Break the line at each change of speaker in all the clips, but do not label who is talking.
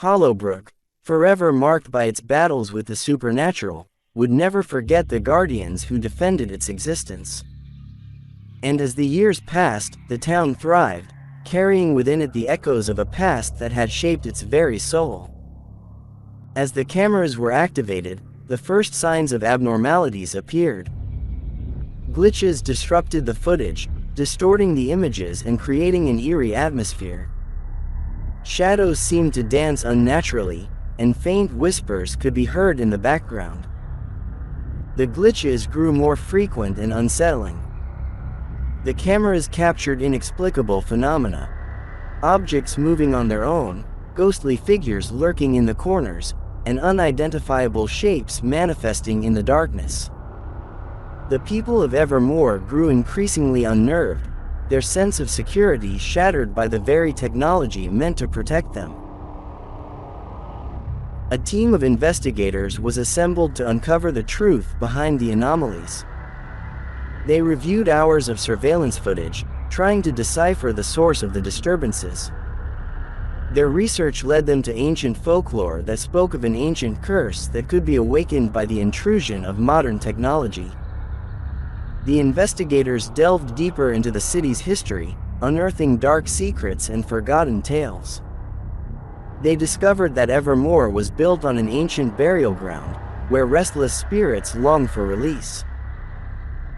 Hollowbrook, forever marked by its battles with the supernatural, would never forget the guardians who defended its existence. And as the years passed, the town thrived, carrying within it the echoes of a past that had shaped its very soul. As the cameras were activated, the first signs of abnormalities appeared. Glitches disrupted the footage, distorting the images and creating an eerie atmosphere. Shadows seemed to dance unnaturally, and faint whispers could be heard in the background. The glitches grew more frequent and unsettling. The cameras captured inexplicable phenomena. Objects moving on their own, ghostly figures lurking in the corners, and unidentifiable shapes manifesting in the darkness. The people of Evermore grew increasingly unnerved, their sense of security shattered by the very technology meant to protect them. A team of investigators was assembled to uncover the truth behind the anomalies. They reviewed hours of surveillance footage, trying to decipher the source of the disturbances. Their research led them to ancient folklore that spoke of an ancient curse that could be awakened by the intrusion of modern technology. The investigators delved deeper into the city's history, unearthing dark secrets and forgotten tales. They discovered that Evermore was built on an ancient burial ground, where restless spirits longed for release.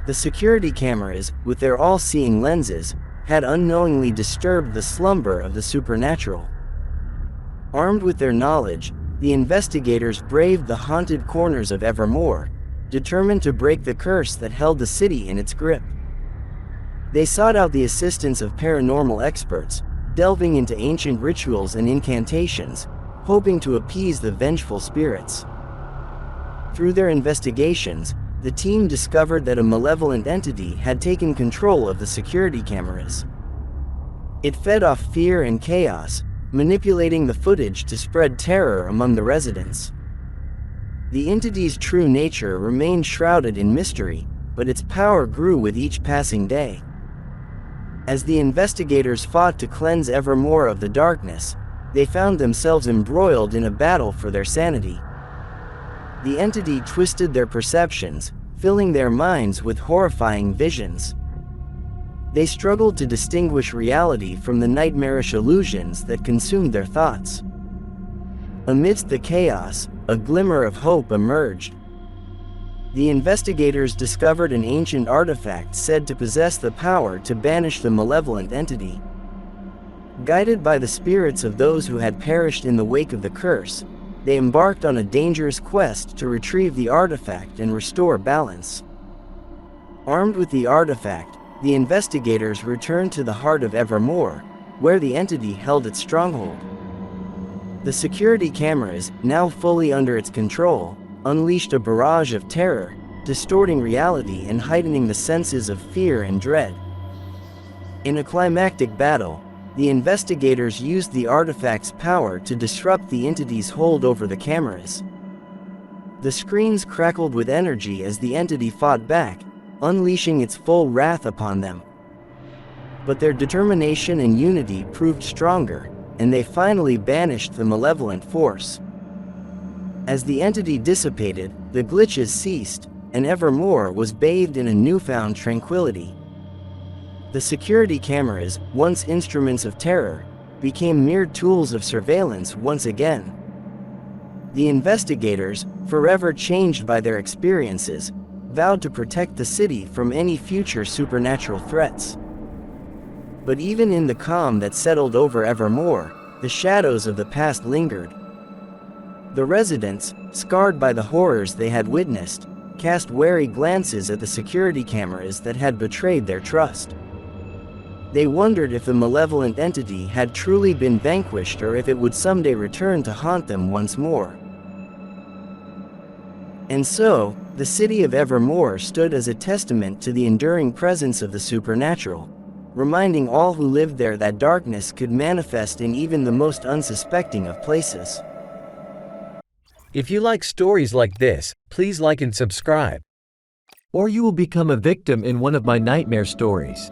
The security cameras, with their all-seeing lenses, had unknowingly disturbed the slumber of the supernatural. Armed with their knowledge, the investigators braved the haunted corners of Evermore, determined to break the curse that held the city in its grip. They sought out the assistance of paranormal experts, delving into ancient rituals and incantations, hoping to appease the vengeful spirits. Through their investigations, the team discovered that a malevolent entity had taken control of the security cameras. It fed off fear and chaos, manipulating the footage to spread terror among the residents. The entity's true nature remained shrouded in mystery, but its power grew with each passing day. As the investigators fought to cleanse Evermore of the darkness, they found themselves embroiled in a battle for their sanity. The entity twisted their perceptions, filling their minds with horrifying visions. They struggled to distinguish reality from the nightmarish illusions that consumed their thoughts. Amidst the chaos, a glimmer of hope emerged. The investigators discovered an ancient artifact said to possess the power to banish the malevolent entity. Guided by the spirits of those who had perished in the wake of the curse, they embarked on a dangerous quest to retrieve the artifact and restore balance. Armed with the artifact, the investigators returned to the heart of Evermore, where the entity held its stronghold. The security cameras, now fully under its control, unleashed a barrage of terror, distorting reality and heightening the senses of fear and dread. In a climactic battle, the investigators used the artifact's power to disrupt the entity's hold over the cameras. The screens crackled with energy as the entity fought back, unleashing its full wrath upon them. But their determination and unity proved stronger, and they finally banished the malevolent force. As the entity dissipated, the glitches ceased, and Evermore was bathed in a newfound tranquility. The security cameras, once instruments of terror, became mere tools of surveillance once again. The investigators, forever changed by their experiences, vowed to protect the city from any future supernatural threats. But even in the calm that settled over Evermore, the shadows of the past lingered. The residents, scarred by the horrors they had witnessed, cast wary glances at the security cameras that had betrayed their trust. They wondered if the malevolent entity had truly been vanquished or if it would someday return to haunt them once more. And so, the city of Evermore stood as a testament to the enduring presence of the supernatural, reminding all who lived there that darkness could manifest in even the most unsuspecting of places.
If you like stories like this, please like and subscribe.
Or you will become a victim in one of my nightmare stories.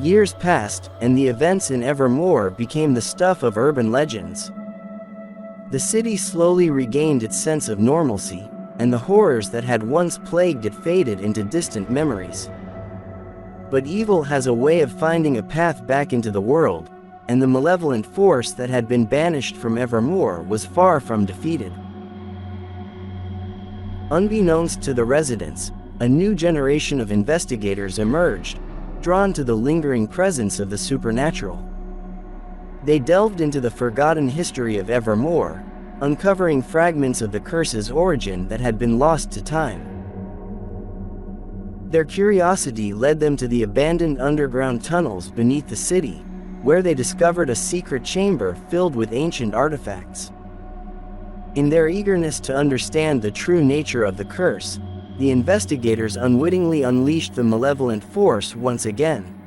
Years passed, and the events in Evermore became the stuff of urban legends. The city slowly regained its sense of normalcy, and the horrors that had once plagued it faded into distant memories. But evil has a way of finding a path back into the world, and the malevolent force that had been banished from Evermore was far from defeated. Unbeknownst to the residents, a new generation of investigators emerged, drawn to the lingering presence of the supernatural. They delved into the forgotten history of Evermore, uncovering fragments of the curse's origin that had been lost to time. Their curiosity led them to the abandoned underground tunnels beneath the city, where they discovered a secret chamber filled with ancient artifacts. In their eagerness to understand the true nature of the curse, the investigators unwittingly unleashed the malevolent force once again.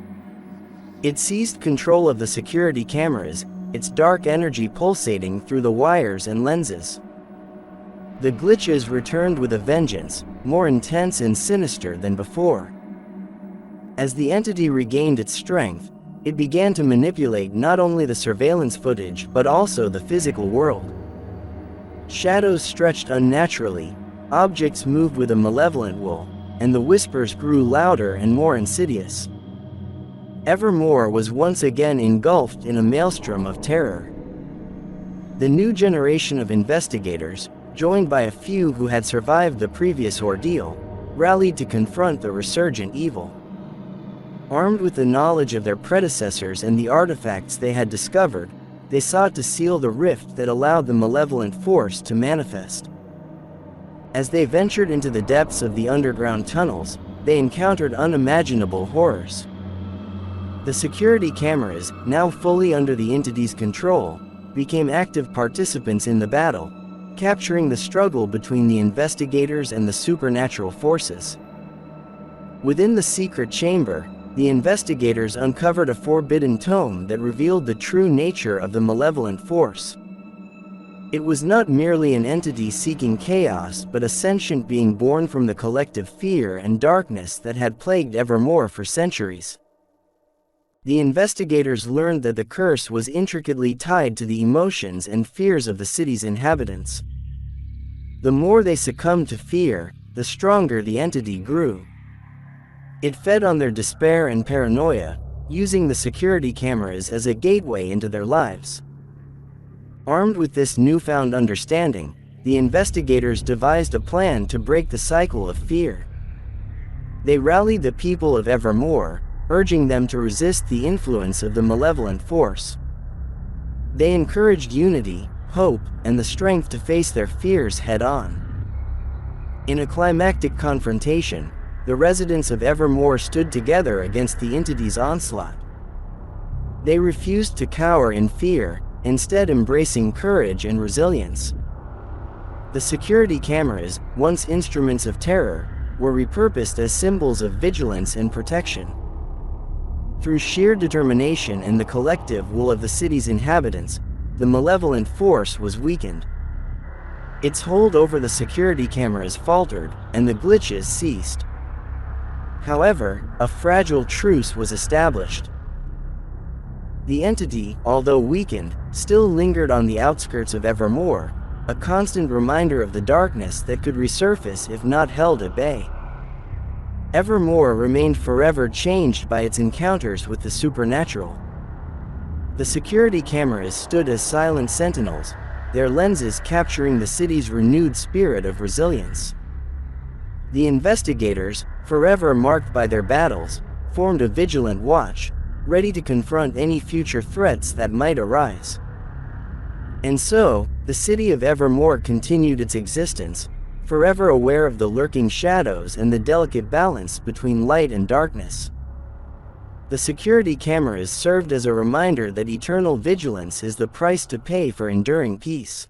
It seized control of the security cameras, its dark energy pulsating through the wires and lenses. The glitches returned with a vengeance, more intense and sinister than before. As the entity regained its strength, it began to manipulate not only the surveillance footage but also the physical world. Shadows stretched unnaturally, objects moved with a malevolent will, and the whispers grew louder and more insidious. Evermore was once again engulfed in a maelstrom of terror. The new generation of investigators, joined by a few who had survived the previous ordeal, rallied to confront the resurgent evil. Armed with the knowledge of their predecessors and the artifacts they had discovered, they sought to seal the rift that allowed the malevolent force to manifest. As they ventured into the depths of the underground tunnels, they encountered unimaginable horrors. The security cameras, now fully under the entity's control, became active participants in the battle, capturing the struggle between the investigators and the supernatural forces. Within the secret chamber, the investigators uncovered a forbidden tome that revealed the true nature of the malevolent force. It was not merely an entity seeking chaos but a sentient being born from the collective fear and darkness that had plagued Evermore for centuries. The investigators learned that the curse was intricately tied to the emotions and fears of the city's inhabitants. The more they succumbed to fear, the stronger the entity grew. It fed on their despair and paranoia, using the security cameras as a gateway into their lives. Armed with this newfound understanding, the investigators devised a plan to break the cycle of fear. They rallied the people of Evermore, urging them to resist the influence of the malevolent force. They encouraged unity, hope, and the strength to face their fears head-on. In a climactic confrontation, the residents of Evermore stood together against the entity's onslaught. They refused to cower in fear, instead embracing courage and resilience. The security cameras, once instruments of terror, were repurposed as symbols of vigilance and protection. Through sheer determination and the collective will of the city's inhabitants, the malevolent force was weakened. Its hold over the security cameras faltered, and the glitches ceased. However, a fragile truce was established. The entity, although weakened, still lingered on the outskirts of Evermore, a constant reminder of the darkness that could resurface if not held at bay. Evermore remained forever changed by its encounters with the supernatural. The security cameras stood as silent sentinels, their lenses capturing the city's renewed spirit of resilience. The investigators, forever marked by their battles, formed a vigilant watch, ready to confront any future threats that might arise. And so, the city of Evermore continued its existence, forever aware of the lurking shadows and the delicate balance between light and darkness. The security cameras served as a reminder that eternal vigilance is the price to pay for enduring peace.